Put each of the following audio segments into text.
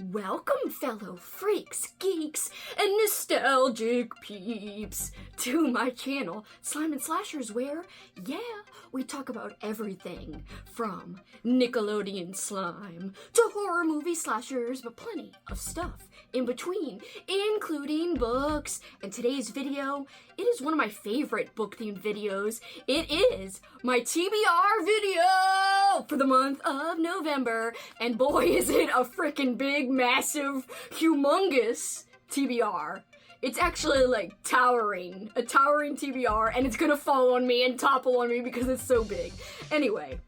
Welcome, fellow freaks, geeks, and nostalgic peeps, to my channel, Slime and Slashers, where, yeah, we talk about everything from Nickelodeon slime to horror movie slashers, but plenty of stuff in between, including books. And today's video, it is one of my favorite book-themed videos. It is my TBR video for the month of November, and boy, is it a freaking big, massive, humongous TBR. It's actually like a towering TBR, and it's gonna fall on me and topple on me because it's so big. Anyway,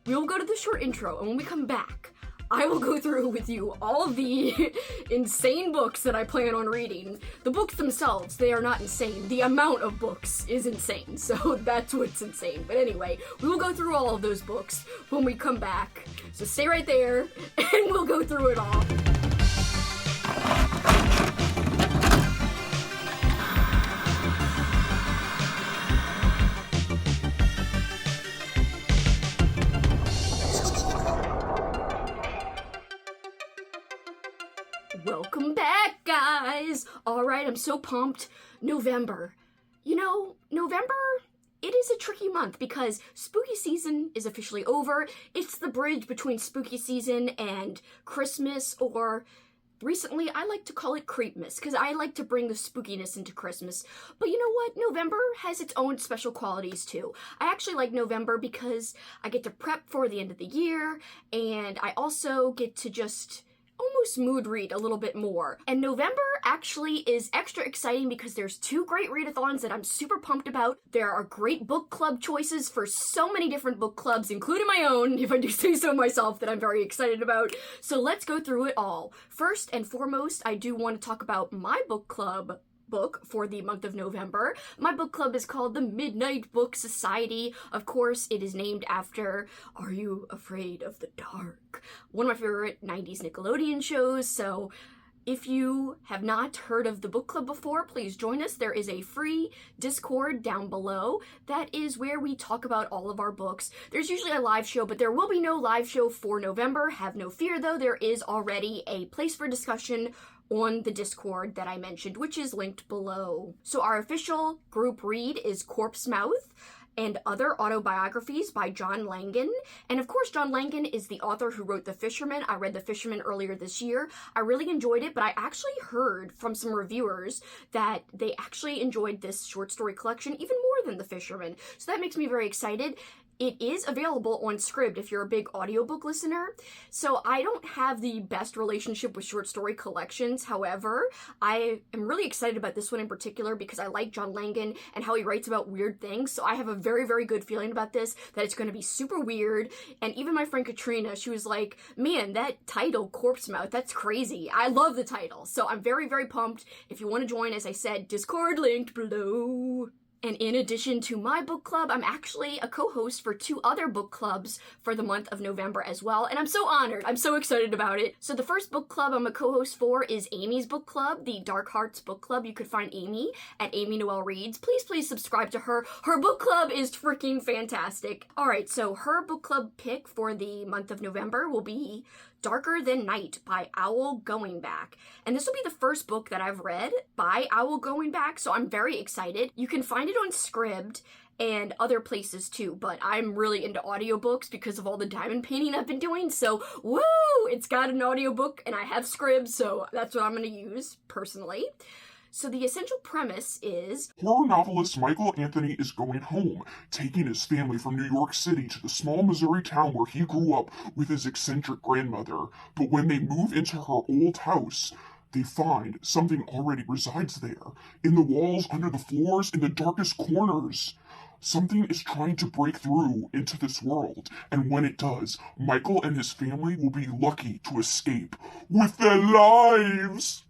we will go to the short intro, and when we come back, I will go through with you all of the insane books that I plan on reading. The books themselves, they are not insane. The amount of books is insane, so that's what's insane. But anyway, we will go through all of those books when we come back. So stay right there, and we'll go through it all. Welcome back, guys! Alright, I'm so pumped. November. You know, November, it is a tricky month because spooky season is officially over. It's the bridge between spooky season and Christmas, or recently I like to call it Creepmas, because I like to bring the spookiness into Christmas. But you know what? November has its own special qualities too. I actually like November because I get to prep for the end of the year, and I also get to just almost mood read a little bit more. And November actually is extra exciting because there's two great readathons that I'm super pumped about. There are great book club choices for so many different book clubs, including my own, if I do say so myself, that I'm very excited about. So let's go through it all. First and foremost, I do want to talk about my book club book for the month of November. My book club is called the Midnight Book Society. Of course, it is named after Are You Afraid of the Dark? One of my favorite 90s Nickelodeon shows, so if you have not heard of the book club before, please join us. There is a free Discord down below. That is where we talk about all of our books. There's usually a live show, but there will be no live show for November. Have no fear though, there is already a place for discussion on the Discord that I mentioned, which is linked below. So our official group read is Corpse Mouth and Other Autobiographies by John Langan. And of course, John Langan is the author who wrote The Fisherman. I read The Fisherman earlier this year. I really enjoyed it, but I actually heard from some reviewers that they actually enjoyed this short story collection even more than The Fisherman. So that makes me very excited. It is available on Scribd if you're a big audiobook listener. So I don't have the best relationship with short story collections. However, I am really excited about this one in particular because I like John Langan and how he writes about weird things. So I have a very, very good feeling about this, that it's going to be super weird. And even my friend Katrina, she was like, man, that title, Corpse Mouth, that's crazy. I love the title. So I'm very, very pumped. If you want to join, as I said, Discord linked below. And in addition to my book club, I'm actually a co-host for two other book clubs for the month of November as well, and I'm so honored. I'm so excited about it. So the first book club I'm a co-host for is Amy's book club, the Dark Hearts book club. You could find Amy at Amy Noel Reads. Please subscribe to her. Her book club is freaking fantastic. Alright, so her book club pick for the month of November will be Darker Than Night by Owl Going Back. And this will be the first book that I've read by Owl Going Back, so I'm very excited. You can find it on Scribd and other places too, but I'm really into audiobooks because of all the diamond painting I've been doing, so woo! It's got an audiobook and I have Scribd, so that's what I'm going to use personally. So the essential premise is horror novelist Michael Anthony is going home, taking his family from New York City to the small Missouri town where he grew up with his eccentric grandmother. But when they move into her old house, they find something already resides there. In the walls, under the floors, in the darkest corners. Something is trying to break through into this world, and when it does, Michael and his family will be lucky to escape with their lives.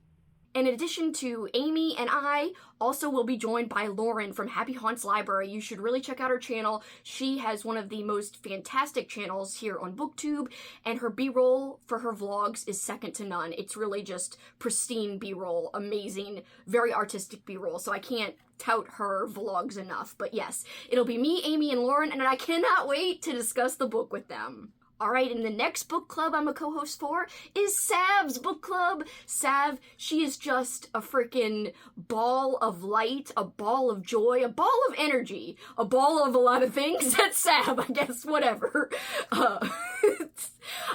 in addition to Amy and I, also will be joined by Lauren from Happy Haunts Library. You should really check out her channel. She has one of the most fantastic channels here on BookTube, and her B-roll for her vlogs is second to none. It's really just pristine B-roll, amazing, very artistic B-roll, so I can't tout her vlogs enough. But yes, it'll be me, Amy, and Lauren, and I cannot wait to discuss the book with them. Alright, and the next book club I'm a co-host for is Sav's book club. Sav, she is just a freaking ball of light, a ball of joy, a ball of energy, a ball of a lot of things. That's Sav, I guess, whatever.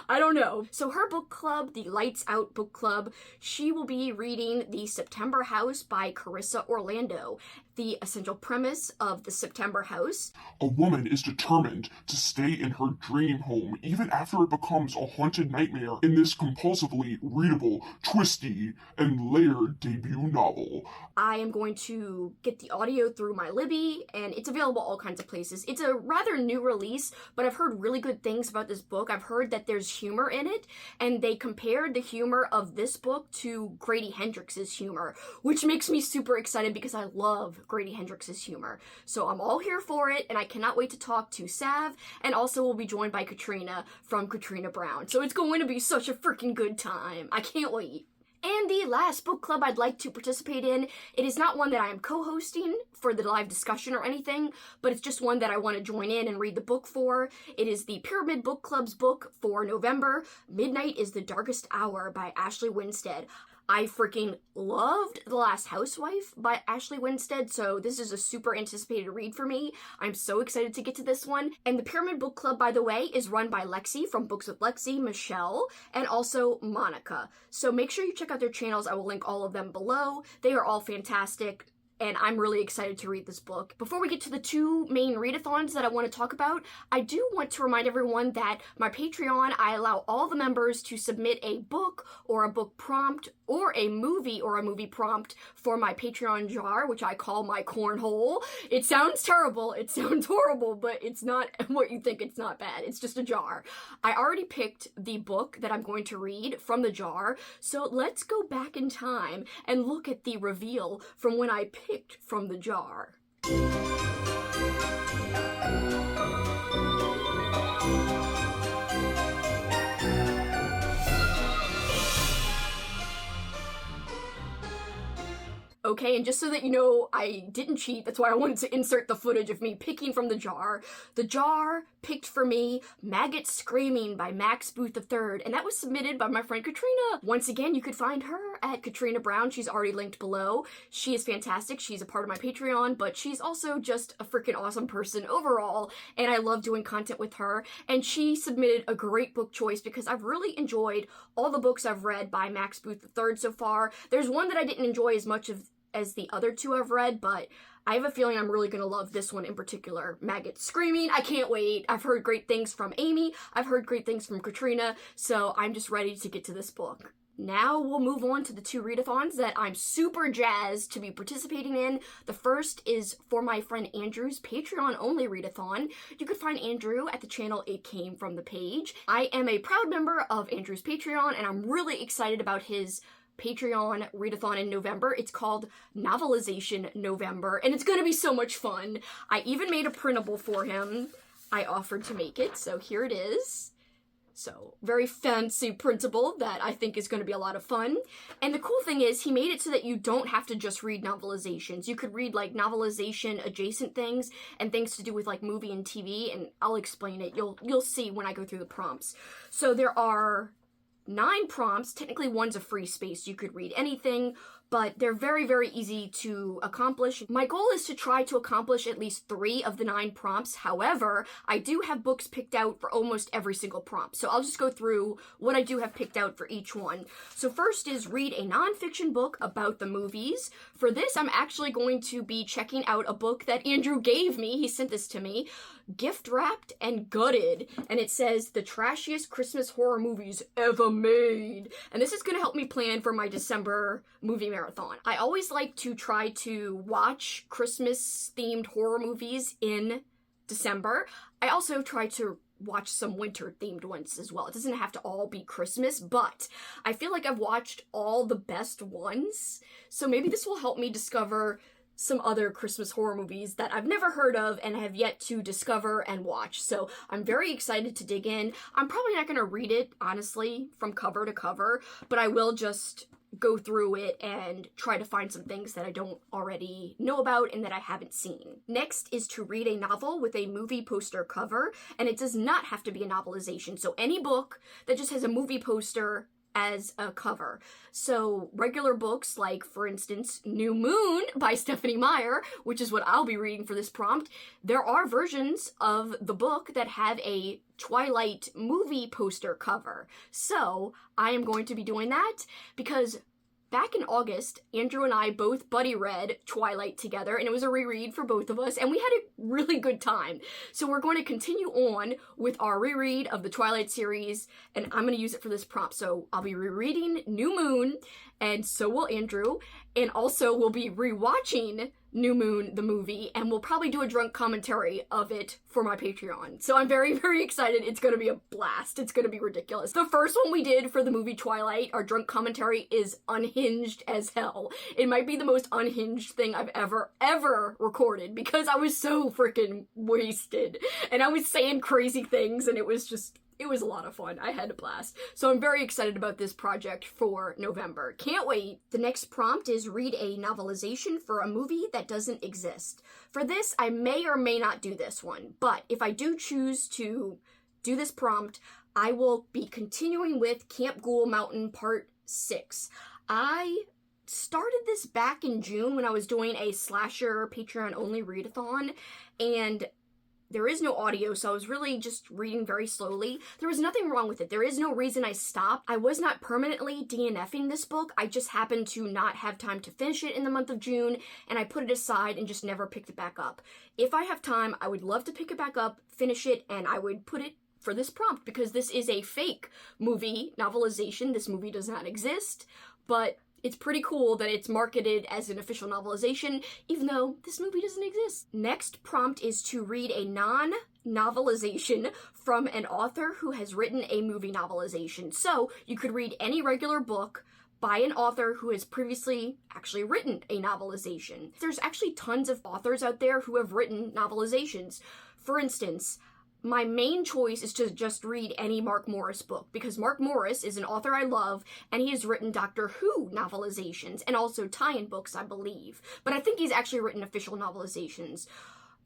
I don't know. So her book club, the Lights Out book club, she will be reading The September House by Carissa Orlando. The essential premise of The September House: a woman is determined to stay in her dream home even after it becomes a haunted nightmare in this compulsively readable, twisty, and layered debut novel. I am going to get the audio through my Libby, and it's available all kinds of places. It's a rather new release, but I've heard really good things about this book. I've heard that there's humor in it, and they compared the humor of this book to Grady Hendrix's humor, which makes me super excited because I love Grady Hendrix's humor. So I'm all here for it, and I cannot wait to talk to Sav, and also we'll be joined by Katrina from Katrina Brown. So it's going to be such a freaking good time. I can't wait. And the last book club I'd like to participate in, it is not one that I am co-hosting for the live discussion or anything, but it's just one that I want to join in and read the book for. It is the Pyramid Book Club's book for November, Midnight is the Darkest Hour by Ashley Winstead. I freaking loved The Last Housewife by Ashley Winstead, so this is a super anticipated read for me. I'm so excited to get to this one. And the Pyramid Book Club, by the way, is run by Lexi from Books with Lexi, Michelle, and also Monica. So make sure you check out their channels. I will link all of them below. They are all fantastic, and I'm really excited to read this book. Before we get to the two main readathons that I want to talk about, I do want to remind everyone that my Patreon, I allow all the members to submit a book or a book prompt or a movie prompt for my Patreon jar, which I call my cornhole. It sounds terrible, it sounds horrible, but it's not what you think. It's not bad. It's just a jar. I already picked the book that I'm going to read from the jar, so let's go back in time and look at the reveal from when I picked from the jar. Okay, and just so that you know, I didn't cheat. That's why I wanted to insert the footage of me picking from the jar. The jar picked for me Maggot Screaming by Max Booth III, and that was submitted by my friend Katrina. Once again, you could find her at Katrina Brown. She's already linked below. She is fantastic. She's a part of my Patreon, but she's also just a freaking awesome person overall, and I love doing content with her. And she submitted a great book choice because I've really enjoyed all the books I've read by Max Booth III so far. There's one that I didn't enjoy as much as the other two I've read, but I have a feeling I'm really gonna love this one in particular. Maggot Screaming, I can't wait. I've heard great things from Amy, I've heard great things from Katrina, so I'm just ready to get to this book. Now we'll move on to the two readathons that I'm super jazzed to be participating in. The first is for my friend Andrew's Patreon-only readathon. You could find Andrew at the channel It Came From The Page. I am a proud member of Andrew's Patreon, and I'm really excited about his Patreon readathon in November. It's called Novelization November, and it's gonna be so much fun. I even made a printable for him. I offered to make it, so here it is. So, very fancy printable that I think is going to be a lot of fun. And the cool thing is, he made it so that you don't have to just read novelizations. You could read, like, novelization adjacent things and things to do with, like, movie and TV, and I'll explain it. You'll see when I go through the prompts. So there are 9 prompts. Technically, one's a free space. You could read anything, but they're very, very easy to accomplish. My goal is to try to accomplish at least 3 of the 9 prompts. However, I do have books picked out for almost every single prompt. So I'll just go through what I do have picked out for each one. So first is read a nonfiction book about the movies. For this, I'm actually going to be checking out a book that Andrew gave me. He sent this to me. Gift Wrapped and Gutted, and it says the trashiest Christmas horror movies ever made. And this is going to help me plan for my December movie marathon. I always like to try to watch Christmas themed horror movies in December. I also try to watch some winter themed ones as well. It doesn't have to all be Christmas, but I feel like I've watched all the best ones. So maybe this will help me discover some other Christmas horror movies that I've never heard of and have yet to discover and watch. So I'm very excited to dig in. I'm probably not going to read it, honestly, from cover to cover, but I will just go through it and try to find some things that I don't already know about and that I haven't seen. Next is to read a novel with a movie poster cover, and it does not have to be a novelization. So any book that just has a movie poster as a cover. So regular books like, for instance, New Moon by Stephanie Meyer, which is what I'll be reading for this prompt, there are versions of the book that have a Twilight movie poster cover. So I am going to be doing that because back in August, Andrew and I both buddy read Twilight together, and it was a reread for both of us, and we had a really good time. So we're going to continue on with our reread of the Twilight series, and I'm going to use it for this prompt. So I'll be rereading New Moon, and so will Andrew, and also we'll be rewatching New Moon, the movie, and we'll probably do a drunk commentary of it for my Patreon. So I'm very, very excited. It's going to be a blast. It's going to be ridiculous. The first one we did for the movie Twilight, our drunk commentary, is unhinged as hell. It might be the most unhinged thing I've ever recorded because I was so freaking wasted and I was saying crazy things, and it was a lot of fun. I had a blast. So I'm very excited about this project for November. Can't wait. The next prompt is read a novelization for a movie that doesn't exist. For this, I may or may not do this one, but if I do choose to do this prompt, I will be continuing with Camp Ghoul Mountain Part 6. I started this back in June when I was doing a slasher Patreon-only readathon, and there is no audio, so I was really just reading very slowly. There was nothing wrong with it. There is no reason I stopped. I was not permanently DNFing this book. I just happened to not have time to finish it in the month of June, and I put it aside and just never picked it back up. If I have time, I would love to pick it back up, finish it, and I would put it for this prompt because this is a fake movie novelization. This movie does not exist, but it's pretty cool that it's marketed as an official novelization, even though this movie doesn't exist. Next prompt is to read a non-novelization from an author who has written a movie novelization. So you could read any regular book by an author who has previously actually written a novelization. There's actually tons of authors out there who have written novelizations. For instance, my main choice is to just read any Mark Morris book because Mark Morris is an author I love, and he has written Doctor Who novelizations and also Tiein books, I believe. But I think he's actually written official novelizations.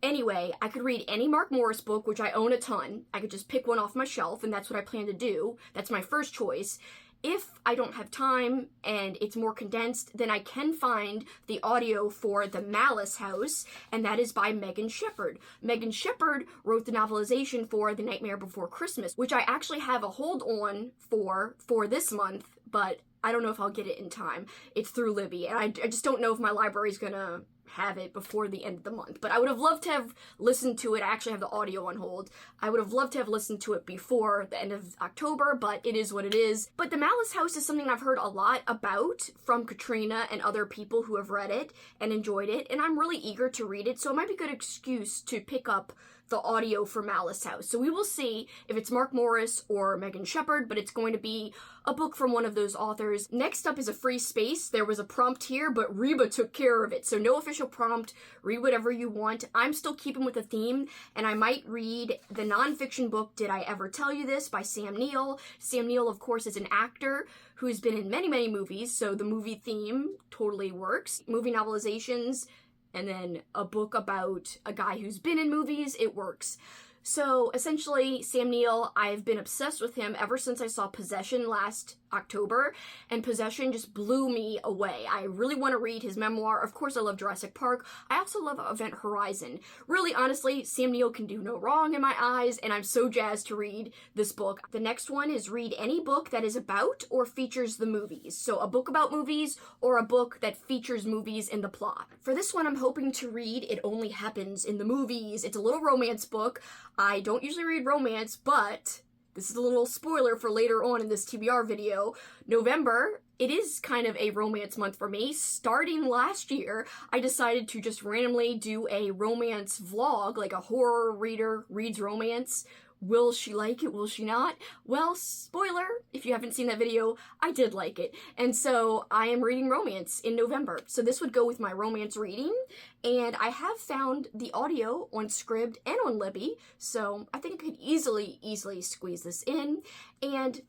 Anyway, I could read any Mark Morris book, which I own a ton. I could just pick one off my shelf, and that's what I plan to do. That's my first choice. If I don't have time and it's more condensed, then I can find the audio for The Malice House, and that is by Megan Shepherd. Megan Shepherd wrote the novelization for The Nightmare Before Christmas, which I actually have a hold on for this month, but I don't know if I'll get it in time. It's through Libby, and I just don't know if my library's gonna have it before the end of the month. But I would have loved to have listened to it. I actually have the audio on hold. I would have loved to have listened to it before the end of October, but it is what it is. But The Malice House is something I've heard a lot about from Katrina and other people who have read it and enjoyed it, and I'm really eager to read it, so it might be a good excuse to pick up the audio for Malice House. So we will see if it's Mark Morris or Megan Shepherd, but it's going to be a book from one of those authors. Next up is a free space. There was a prompt here, but Reba took care of it. So no official prompt, read whatever you want. I'm still keeping with the theme, and I might read the nonfiction book, Did I Ever Tell You This? By Sam Neill. Sam Neill, of course, is an actor who's been in many, many movies, so the movie theme totally works. Movie novelizations, and then a book about a guy who's been in movies, it works. So essentially, Sam Neill, I've been obsessed with him ever since I saw Possession last October, and Possession just blew me away. I really want to read his memoir. Of course, I love Jurassic Park. I also love Event Horizon. Really, honestly, Sam Neill can do no wrong in my eyes, and I'm so jazzed to read this book. The next one is read any book that is about or features the movies. So a book about movies or a book that features movies in the plot. For this one, I'm hoping to read It Only Happens in the Movies. It's a little romance book. I don't usually read romance, but this is a little spoiler for later on in this TBR video. November, it is kind of a romance month for me. Starting last year, I decided to just randomly do a romance vlog, like a horror reader reads romance. Will she like it? Will she not? Well, spoiler, if you haven't seen that video, I did like it. And so I am reading romance in November. So this would go with my romance reading. And I have found the audio on Scribd and on Libby. So I think I could easily squeeze this in. And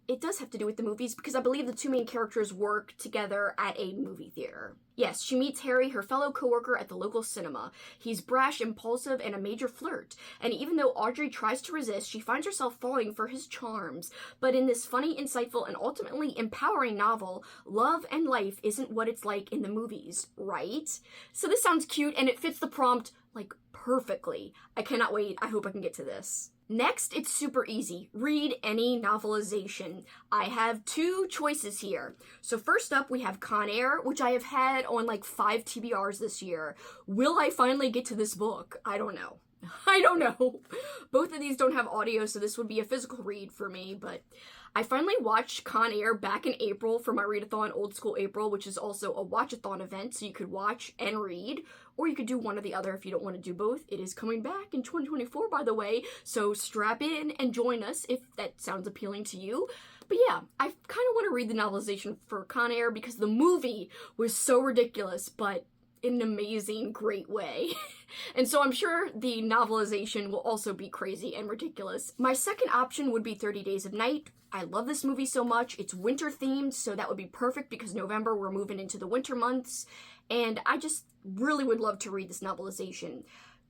it does have to do with the movies because I believe the two main characters work together at a movie theater. Yes, she meets Harry, her fellow coworker, at the local cinema. He's brash, impulsive, and a major flirt. And even though Audrey tries to resist, she finds herself falling for his charms. But in this funny, insightful, and ultimately empowering novel, love and life isn't what it's like in the movies, right? So this sounds cute, and it fits the prompt, like, perfectly. I cannot wait. I hope I can get to this. Next, it's super easy. Read any novelization. I have two choices here. So first up, we have Con Air, which I have had on like 5 TBRs this year. Will I finally get to this book? I don't know. I don't know. Both of these don't have audio, so this would be a physical read for me, but I finally watched Con Air back in April for my Readathon Old School April, which is also a watch-a-thon event, so you could watch and read, or you could do one or the other if you don't want to do both. It is coming back in 2024, by the way, so strap in and join us if that sounds appealing to you. But yeah, I kind of want to read the novelization for Con Air because the movie was so ridiculous, but in an amazing, great way. And so I'm sure the novelization will also be crazy and ridiculous. My second option would be 30 Days of Night. I love this movie so much. It's winter themed, so that would be perfect because November, we're moving into the winter months. And I just really would love to read this novelization.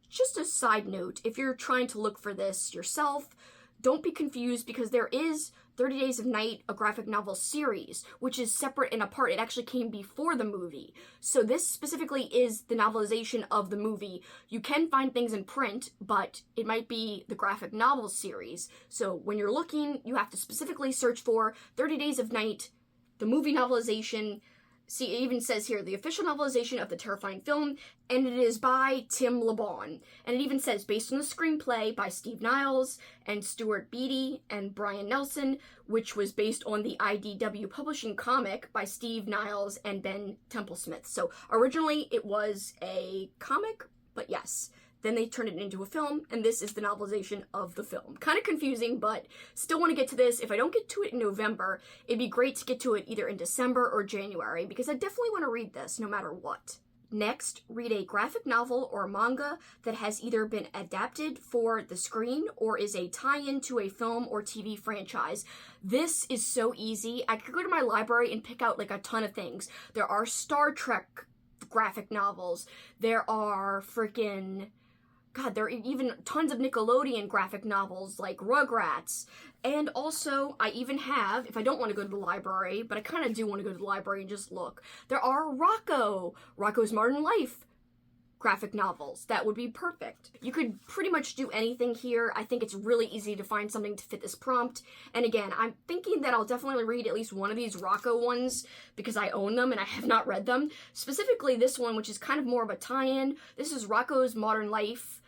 Just a side note, if you're trying to look for this yourself, don't be confused because there is 30 Days of Night, a graphic novel series, which is separate and apart. It actually came before the movie. So this specifically is the novelization of the movie. You can find things in print, but it might be the graphic novel series. So when you're looking, you have to specifically search for 30 Days of Night, the movie novelization. See, it even says here, the official novelization of the terrifying film, and it is by Tim LeBon. And it even says, based on the screenplay by Steve Niles and Stuart Beattie and Brian Nelson, which was based on the IDW publishing comic by Steve Niles and Ben Templesmith. So originally it was a comic, but yes. Then they turned it into a film, and this is the novelization of the film. Kind of confusing, but still want to get to this. If I don't get to it in November, it'd be great to get to it either in December or January, because I definitely want to read this no matter what. Next, read a graphic novel or manga that has either been adapted for the screen or is a tie-in to a film or TV franchise. This is so easy. I could go to my library and pick out like a ton of things. There are Star Trek graphic novels. There are there are even tons of Nickelodeon graphic novels like Rugrats. And also, I even have, if I don't want to go to the library, but I kind of do want to go to the library and just look, there are Rocko's Modern Life graphic novels. That would be perfect. You could pretty much do anything here. I think it's really easy to find something to fit this prompt. And again, I'm thinking that I'll definitely read at least one of these Rocko ones because I own them and I have not read them. Specifically this one, which is kind of more of a tie-in. This is Rocko's Modern Life.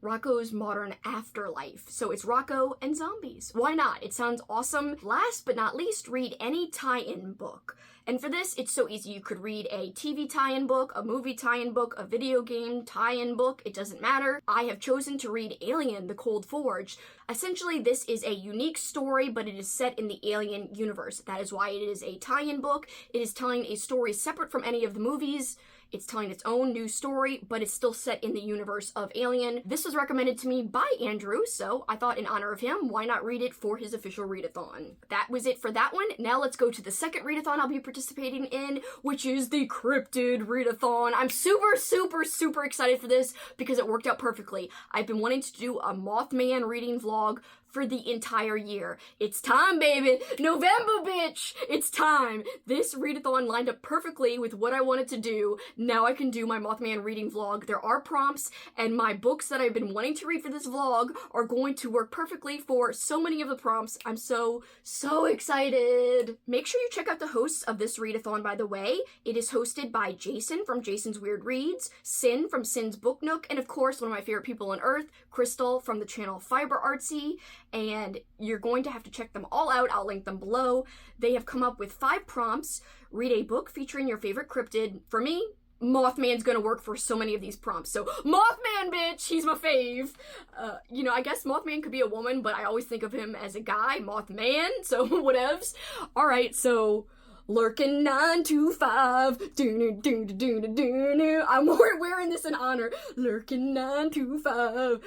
Rocko's Modern Afterlife. So it's Rocko and zombies. Why not? It sounds awesome. Last but not least, read any tie-in book. And for this, it's so easy. You could read a TV tie-in book, a movie tie-in book, a video game tie-in book. It doesn't matter. I have chosen to read Alien: The Cold Forge. Essentially, this is a unique story, but it is set in the Alien universe. That is why it is a tie-in book. It is telling a story separate from any of the movies. It's telling its own new story, but it's still set in the universe of Alien. This was recommended to me by Andrew, so I thought in honor of him, why not read it for his official readathon? That was it for that one. Now let's go to the second readathon I'll be participating in, which is the Cryptid Readathon. I'm super, super, super excited for this because it worked out perfectly. I've been wanting to do a Mothman reading vlog for the entire year. It's time, baby! November, bitch! It's time! This readathon lined up perfectly with what I wanted to do. Now I can do my Mothman reading vlog. There are prompts, and my books that I've been wanting to read for this vlog are going to work perfectly for so many of the prompts. I'm so, so excited! Make sure you check out the hosts of this readathon, by the way. It is hosted by Jason from Jason's Weird Reads, Sin from Sin's Book Nook, and of course, one of my favorite people on earth, Crystal from the channel Fiber Artsy. And you're going to have to check them all out. I'll link them below. They have come up with 5 prompts. Read a book featuring your favorite cryptid. For me, Mothman's gonna work for so many of these prompts. So, Mothman, bitch! He's my fave. I guess Mothman could be a woman, but I always think of him as a guy. Mothman, so whatevs. Alright, so Lurkin 925. I'm wearing this in honor. Lurkin 925.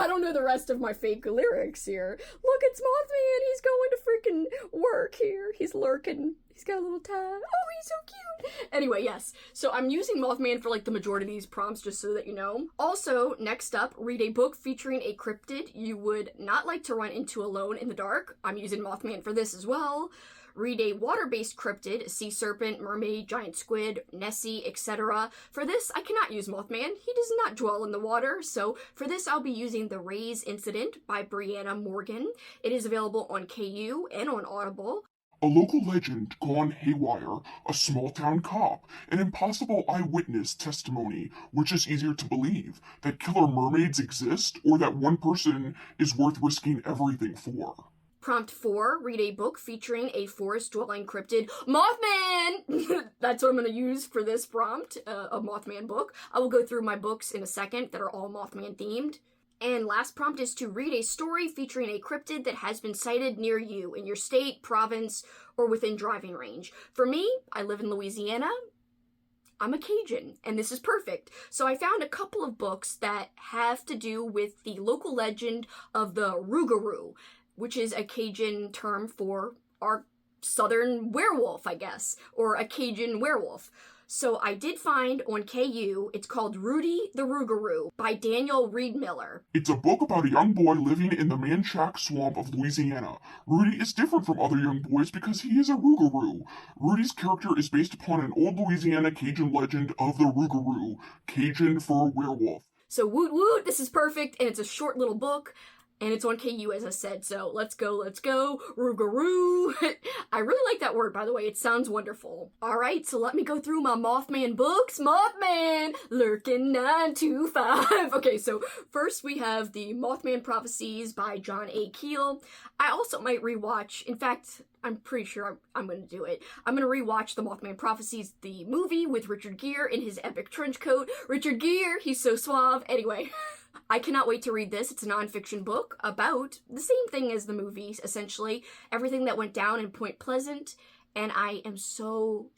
I don't know the rest of my fake lyrics here. Look, it's Mothman. He's going to freaking work here. He's lurking. He's got a little tie. Oh, he's so cute. Anyway, yes. So I'm using Mothman for like the majority of these prompts just so that you know. Also, next up, read a book featuring a cryptid you would not like to run into alone in the dark. I'm using Mothman for this as well. Read a water-based cryptid, sea serpent, mermaid, giant squid, Nessie, etc. For this, I cannot use Mothman. He does not dwell in the water, so for this I'll be using The Rays Incident by Brianna Morgan. It is available on KU and on Audible. A local legend gone haywire, a small-town cop, an impossible eyewitness testimony, which is easier to believe, that killer mermaids exist, or that one person is worth risking everything for? Prompt 4, read a book featuring a forest-dwelling cryptid, Mothman! That's what I'm going to use for this prompt, a Mothman book. I will go through my books in a second that are all Mothman themed. And last prompt is to read a story featuring a cryptid that has been sighted near you in your state, province, or within driving range. For me, I live in Louisiana. I'm a Cajun, and this is perfect. So I found a couple of books that have to do with the local legend of the Rougarou, which is a Cajun term for our southern werewolf, I guess, or a Cajun werewolf. So I did find on KU, it's called Rudy the Rougarou by Daniel Reed Miller. It's a book about a young boy living in the Manchac swamp of Louisiana. Rudy is different from other young boys because he is a Rougarou. Rudy's character is based upon an old Louisiana Cajun legend of the Rougarou, Cajun for werewolf. So woot woot, this is perfect, and it's a short little book. And it's on KU, as I said, so let's go, Rougarou. I really like that word, by the way. It sounds wonderful. Alright, so let me go through my Mothman books. Mothman! Lurkin 925. Okay, so first we have the Mothman Prophecies by John A. Keel. I also might rewatch, in fact, I'm pretty sure I'm going to do it. I'm going to rewatch the Mothman Prophecies, the movie with Richard Gere in his epic trench coat. Richard Gere, he's so suave. Anyway, I cannot wait to read this. It's a nonfiction book about the same thing as the movies, essentially. Everything that went down in Point Pleasant. And I am so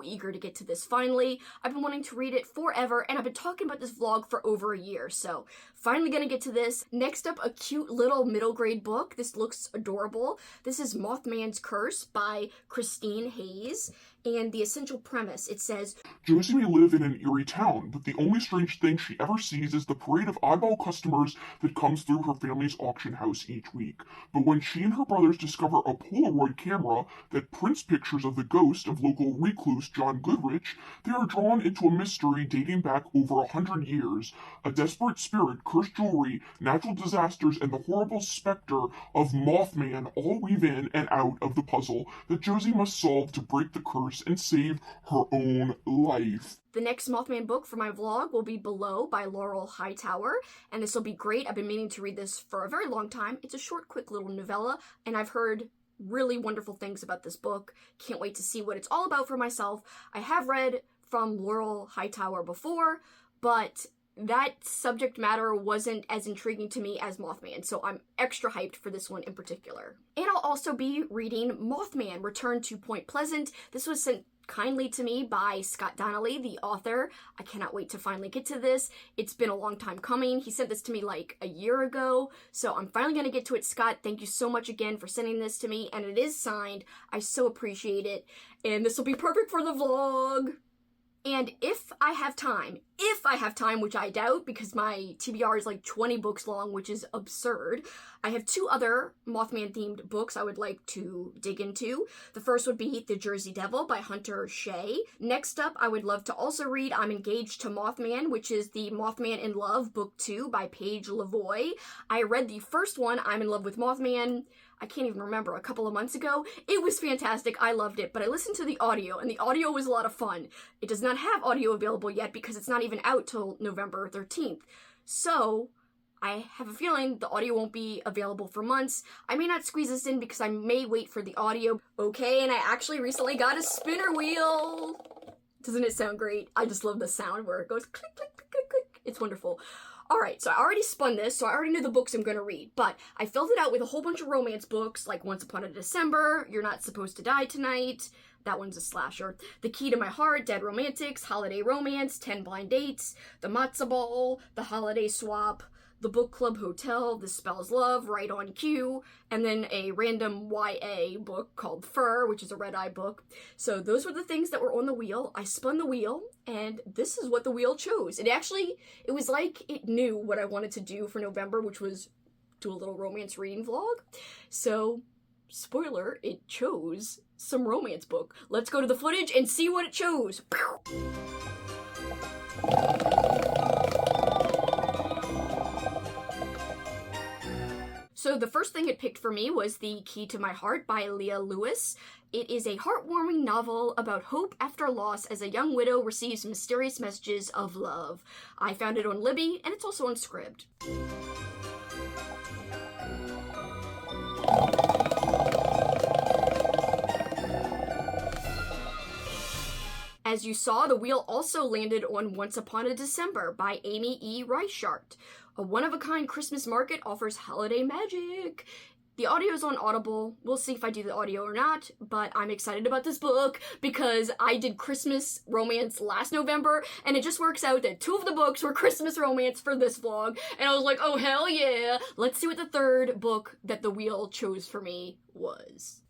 eager to get to this finally. I've been wanting to read it forever, and I've been talking about this vlog for over a year, so finally gonna get to this. Next up, a cute little middle grade book. This looks adorable. This is Mothman's Curse by Christine Hayes. And the essential premise, it says, Josie may live in an eerie town, but the only strange thing she ever sees is the parade of eyeball customers that comes through her family's auction house each week. But when she and her brothers discover a Polaroid camera that prints pictures of the ghost of local recluse John Goodrich, they are drawn into a mystery dating back over 100 years. A desperate spirit, cursed jewelry, natural disasters, and the horrible specter of Mothman all weave in and out of the puzzle that Josie must solve to break the curse and save her own life. The next Mothman book for my vlog will be Below by Laurel Hightower, and this will be great. I've been meaning to read this for a very long time. It's a short, quick little novella, and I've heard really wonderful things about this book. Can't wait to see what it's all about for myself. I have read from Laurel Hightower before, but that subject matter wasn't as intriguing to me as Mothman, so I'm extra hyped for this one in particular. And I'll also be reading Mothman, Return to Point Pleasant. This was sent kindly to me by Scott Donnelly, the author. I cannot wait to finally get to this. It's been a long time coming. He sent this to me like a year ago, so I'm finally going to get to it. Scott, thank you so much again for sending this to me, and it is signed. I so appreciate it, and this will be perfect for the vlog. And if I have time, which I doubt because my TBR is like 20 books long, which is absurd, I have two other Mothman-themed books I would like to dig into. The first would be The Jersey Devil by Hunter Shea. Next up, I would love to also read I'm Engaged to Mothman, which is the Mothman in Love, Book 2 by Paige Lavoie. I read the first one, I'm in Love with Mothman, I can't even remember, a couple of months ago. It was fantastic, I loved it, but I listened to the audio, and the audio was a lot of fun. It does not have audio available yet because it's not even out till November 13th. So, I have a feeling the audio won't be available for months. I may not squeeze this in because I may wait for the audio. Okay, and I actually recently got a spinner wheel. Doesn't it sound great? I just love the sound where it goes click, click, click, click, click. It's wonderful. Alright, so I already spun this, so I already know the books I'm gonna read, but I filled it out with a whole bunch of romance books, like Once Upon a December, You're Not Supposed to Die Tonight, that one's a slasher, The Key to My Heart, Dead Romantics, Holiday Romance, 10 Blind Dates, The Matzo Ball, The Holiday Swap, The Book Club Hotel, This Spells Love, Right on Cue, and then a random YA book called Fur, which is a red-eye book. So those were the things that were on the wheel. I spun the wheel, and this is what the wheel chose. It was like it knew what I wanted to do for November, which was do a little romance reading vlog. So, spoiler, it chose some romance book. Let's go to the footage and see what it chose. So the first thing it picked for me was The Key to My Heart by Leah Lewis. It is a heartwarming novel about hope after loss as a young widow receives mysterious messages of love. I found it on Libby, and it's also on Scribd. As you saw, the wheel also landed on Once Upon a December by Amy E. Reichart. A one-of-a-kind Christmas market offers holiday magic. The audio is on Audible. We'll see if I do the audio or not, but I'm excited about this book because I did Christmas romance last November, and it just works out that 2 of the books were Christmas romance for this vlog, and I was like, oh hell yeah! Let's see what the third book that the wheel chose for me was.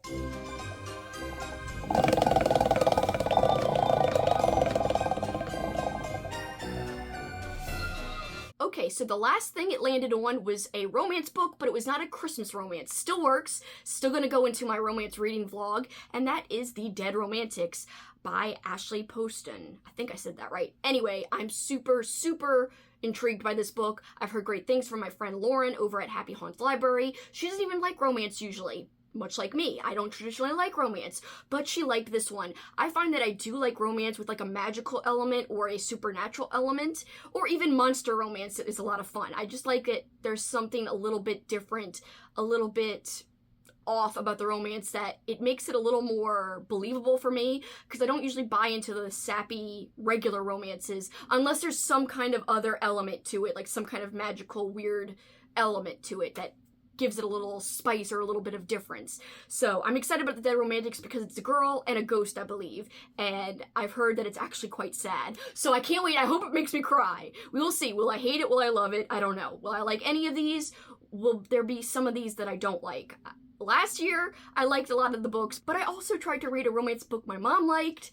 Okay, so the last thing it landed on was a romance book, but it was not a Christmas romance. Still works, still gonna go into my romance reading vlog, and that is The Dead Romantics by Ashley Poston. I think I said that right. Anyway, I'm super, super intrigued by this book. I've heard great things from my friend Lauren over at Happy Haunts Library. She doesn't even like romance usually. Much like me, I don't traditionally like romance, but she liked this one. I find that I do like romance with like a magical element or a supernatural element, or even monster romance is a lot of fun. I just like it. There's something a little bit different, a little bit off about the romance that it makes it a little more believable for me, because I don't usually buy into the sappy regular romances unless there's some kind of other element to it, like some kind of magical weird element to it that gives it a little spice or a little bit of difference. So I'm excited about The Dead Romantics because it's a girl and a ghost, I believe, and I've heard that it's actually quite sad. So I can't wait. I hope it makes me cry. We will see. Will I hate it? Will I love it? I don't know. Will I like any of these? Will there be some of these that I don't like? Last year, I liked a lot of the books, but I also tried to read a romance book my mom liked,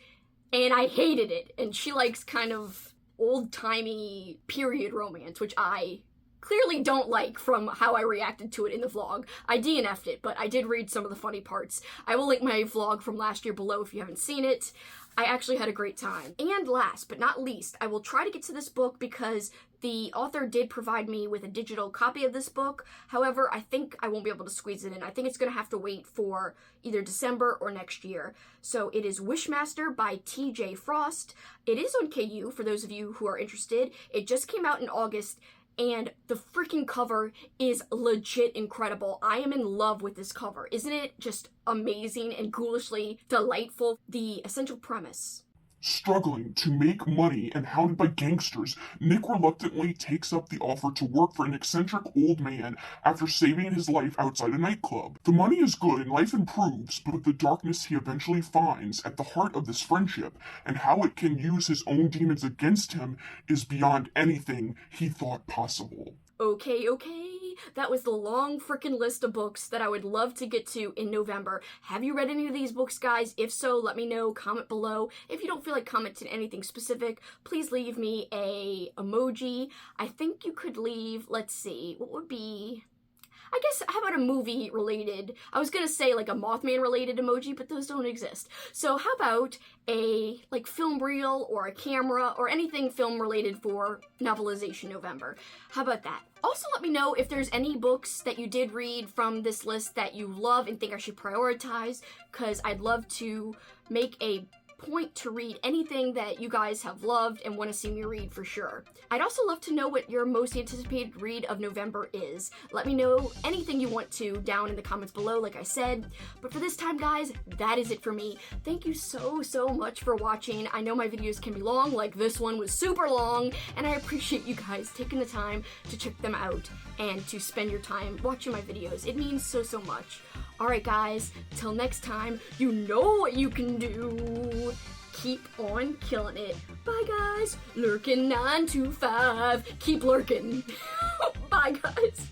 and I hated it. And she likes kind of old-timey period romance, which I clearly don't like from how I reacted to it in the vlog. I DNF'd it, but I did read some of the funny parts. I will link my vlog from last year below if you haven't seen it. I actually had a great time. And last but not least, I will try to get to this book because the author did provide me with a digital copy of this book. However, I think I won't be able to squeeze it in. I think it's going to have to wait for either December or next year. So it is Wishmaster by TJ Frost. It is on KU for those of you who are interested. It just came out in August, and the freaking cover is legit incredible. I am in love with this cover. Isn't it just amazing and ghoulishly delightful? The essential premise. Struggling to make money and hounded by gangsters, Nick reluctantly takes up the offer to work for an eccentric old man after saving his life outside a nightclub. The money is good and life improves, but the darkness he eventually finds at the heart of this friendship and how it can use his own demons against him is beyond anything he thought possible. Okay. That was the long frickin' list of books that I would love to get to in November. Have you read any of these books, guys? If so, let me know. Comment below. If you don't feel like commenting anything specific, please leave me a emoji. I think you could leave, let's see, what would be... I guess, how about a movie related? I was gonna say like a Mothman related emoji, but those don't exist. So how about a like film reel or a camera or anything film related for Novelization November? How about that? Also let me know if there's any books that you did read from this list that you love and think I should prioritize, because I'd love to make a point to read anything that you guys have loved and want to see me read for sure. I'd also love to know what your most anticipated read of November is. Let me know anything you want to down in the comments below, like I said. But for this time, guys, that is it for me. Thank you so much for watching. I know my videos can be long, like this one was super long, and I appreciate you guys taking the time to check them out and to spend your time watching my videos. It means so much. Alright guys, till next time, you know what you can do. Keep on killing it. Bye guys. Lurkin925. Keep lurking. Bye guys.